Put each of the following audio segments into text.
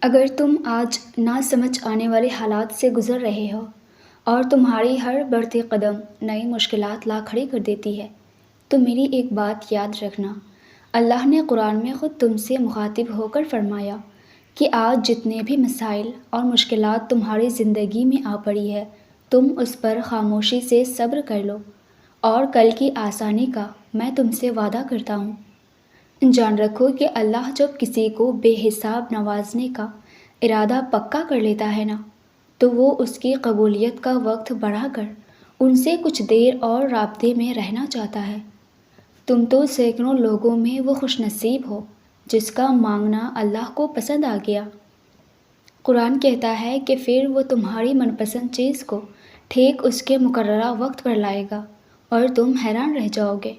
اگر تم آج نہ سمجھ آنے والے حالات سے گزر رہے ہو اور تمہاری ہر بڑھتی قدم نئی مشکلات لا کھڑی کر دیتی ہے تو میری ایک بات یاد رکھنا۔ اللہ نے قرآن میں خود تم سے مخاطب ہو کر فرمایا کہ آج جتنے بھی مسائل اور مشکلات تمہاری زندگی میں آ پڑی ہے تم اس پر خاموشی سے صبر کر لو اور کل کی آسانی کا میں تم سے وعدہ کرتا ہوں۔ جان رکھو کہ اللہ جب کسی کو بے حساب نوازنے کا ارادہ پکا کر لیتا ہے نا تو وہ اس کی قبولیت کا وقت بڑھا کر ان سے کچھ دیر اور رابطے میں رہنا چاہتا ہے۔ تم تو سینکڑوں لوگوں میں وہ خوش نصیب ہو جس کا مانگنا اللہ کو پسند آ گیا۔ قرآن کہتا ہے کہ پھر وہ تمہاری من پسند چیز کو ٹھیک اس کے مقررہ وقت پر لائے گا اور تم حیران رہ جاؤ گے۔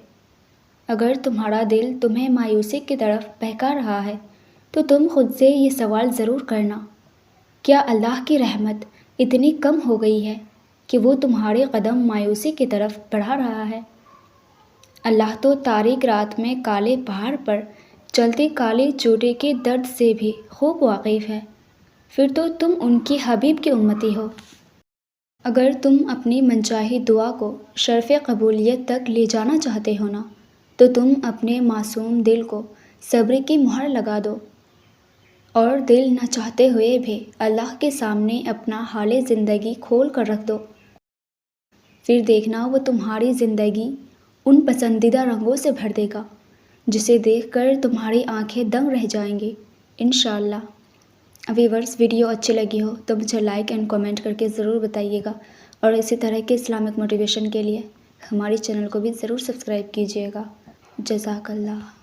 اگر تمہارا دل تمہیں مایوسی کی طرف بہکا رہا ہے تو تم خود سے یہ سوال ضرور کرنا، کیا اللہ کی رحمت اتنی کم ہو گئی ہے کہ وہ تمہارے قدم مایوسی کی طرف بڑھا رہا ہے؟ اللہ تو تاریک رات میں کالے پہاڑ پر چلتے کالے چوٹے کے درد سے بھی خوب واقف ہے، پھر تو تم ان کی حبیب کی امتی ہو۔ اگر تم اپنی منچاہی دعا کو شرف قبولیت تک لے جانا چاہتے ہو نا تو تم اپنے معصوم دل کو صبر کی مہر لگا دو اور دل نہ چاہتے ہوئے بھی اللہ کے سامنے اپنا حال زندگی کھول کر رکھ دو۔ پھر دیکھنا وہ تمہاری زندگی ان پسندیدہ رنگوں سے بھر دے گا جسے دیکھ کر تمہاری آنکھیں دنگ رہ جائیں گی انشاءاللہ۔ ویورز ویڈیو اچھی لگی ہو تو مجھے لائک اینڈ کامنٹ کر کے ضرور بتائیے گا اور اسی طرح کے اسلامک موٹیویشن کے لیے ہماری چینل کو بھی ضرور سبسکرائب کیجیے گا۔ جزاک اللہ۔